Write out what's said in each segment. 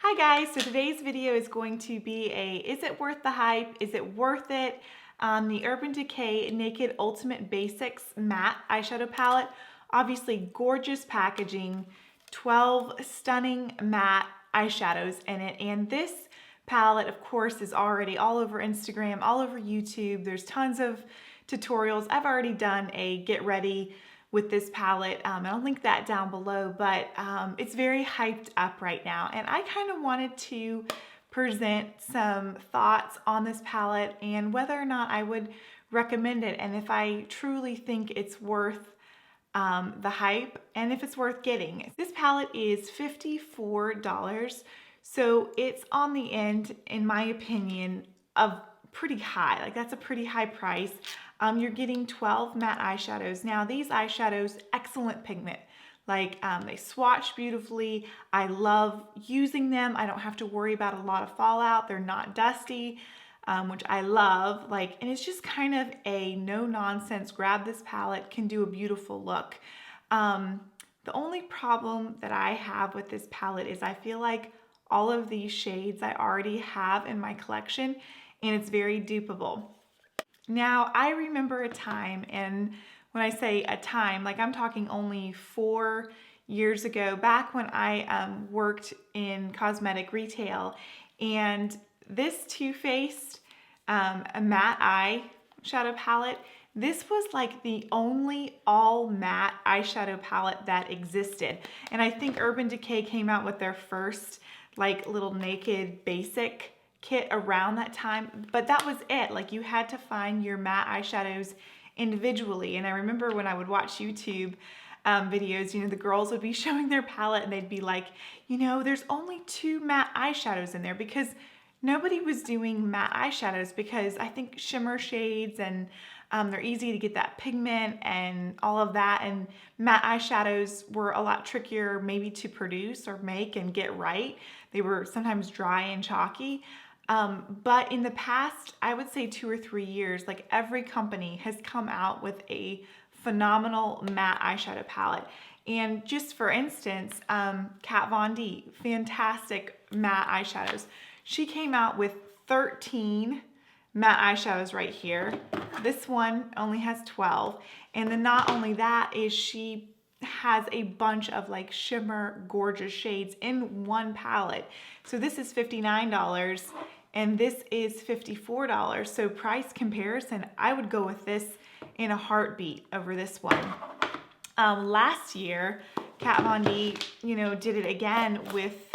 Hi guys, so today's video is going to be a is it worth the hype? Is it worth it? The Urban Decay Naked Ultimate Basics Matte Eyeshadow Palette. Obviously gorgeous packaging, 12 stunning matte eyeshadows in it. And this palette, of course, is already all over Instagram, all over YouTube. There's tons of tutorials. I've already done a get ready with this palette, and I'll link that down below, but it's very hyped up right now, and I kind of wanted to present some thoughts on this palette and whether or not I would recommend it, and if I truly think it's worth the hype and if it's worth getting. This palette is $54, so it's on the end, in my opinion, of pretty high. Like, that's a pretty high price. You're getting 12 matte eyeshadows. Now, these eyeshadows, excellent pigment. Like, they swatch beautifully. I love using them. I don't have to worry about a lot of fallout. They're not dusty, which I love. Like, and it's just kind of a no-nonsense, grab this palette, can do a beautiful look. The only problem that I have with this palette is I feel like all of these shades I already have in my collection, and it's very dupeable. Now, I remember a time, and when I say a time, like I'm talking only 4 years ago, back when I worked in cosmetic retail, and this Too Faced a matte eyeshadow palette, this was like the only all matte eyeshadow palette that existed. And I think Urban Decay came out with their first like little naked basic kit around that time, but that was it. Like, you had to find your matte eyeshadows individually. And I remember when I would watch YouTube videos, you know, the girls would be showing their palette and they'd be like, you know, there's only 2 matte eyeshadows in there, because nobody was doing matte eyeshadows, because I think shimmer shades and they're easy to get that pigment and all of that, and matte eyeshadows were a lot trickier maybe to produce or make and get right. They were sometimes dry and chalky. But in the past, I would say 2 or 3 years, like every company has come out with a phenomenal matte eyeshadow palette. And just for instance, Kat Von D, fantastic matte eyeshadows. She came out with 13 matte eyeshadows right here. This one only has 12. And then not only that is she has a bunch of like shimmer gorgeous shades in one palette. So this is $59 and this is $54. So price comparison, I would go with this in a heartbeat over this one. Last year, Kat Von D, you know, did it again with,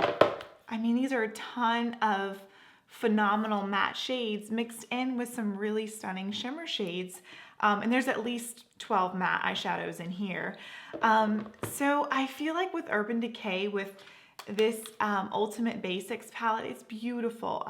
I mean, these are a ton of phenomenal matte shades mixed in with some really stunning shimmer shades. And there's at least 12 matte eyeshadows in here. So I feel like with Urban Decay, with this Ultimate Basics palette, it's beautiful.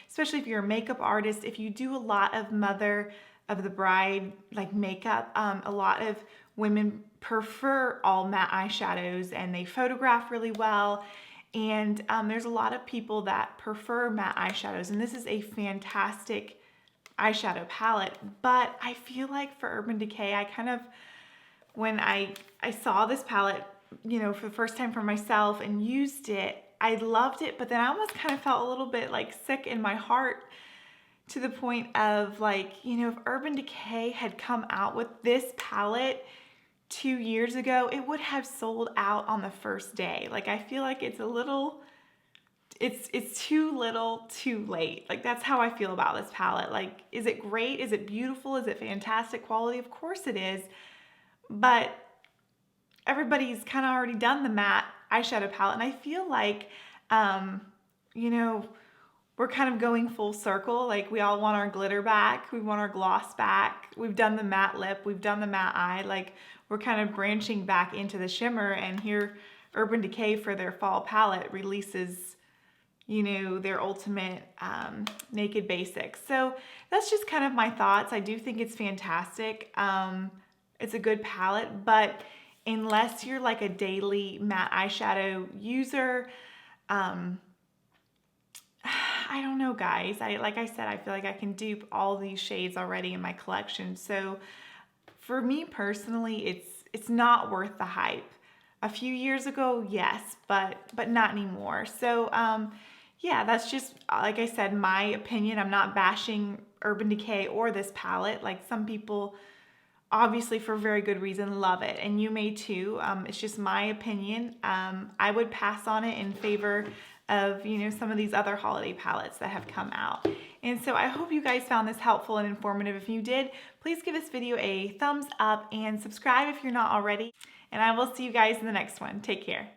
Especially if you're a makeup artist, if you do a lot of mother of the bride like makeup, a lot of women prefer all matte eyeshadows and they photograph really well. And there's a lot of people that prefer matte eyeshadows, and this is a fantastic eyeshadow palette. But I feel like for Urban Decay, I kind of, when I saw this palette, you know, for the first time for myself and used it, I loved it, but then I almost kind of felt a little bit like sick in my heart, to the point of like, you know, if Urban Decay had come out with this palette 2 years ago, it would have sold out on the first day. Like, I feel like it's a little, it's too little too late. Like, that's how I feel about this palette. Like, is it great? Is it beautiful? Is it fantastic quality? Of course it is, but everybody's kind of already done the matte eyeshadow palette, and I feel like, you know, we're kind of going full circle. Like, we all want our glitter back. We want our gloss back. We've done the matte lip. We've done the matte eye. Like, we're kind of branching back into the shimmer, and here Urban Decay for their fall palette releases, you know, their ultimate naked basics. So that's just kind of my thoughts. I do think it's fantastic. It's a good palette, but unless you're like a daily matte eyeshadow user, I don't know, guys. Like I said, I feel like I can dupe all these shades already in my collection. So for me personally, it's not worth the hype. A few years ago, yes, but not anymore. So yeah, that's just, like I said, my opinion. I'm not bashing Urban Decay or this palette. Like, some people, obviously for very good reason, love it, and you may too. It's just my opinion. I would pass on it in favor of, you know, some of these other holiday palettes that have come out. And so I hope you guys found this helpful and informative. If you did, please give this video a thumbs up and subscribe if you're not already. And I will see you guys in the next one. Take care.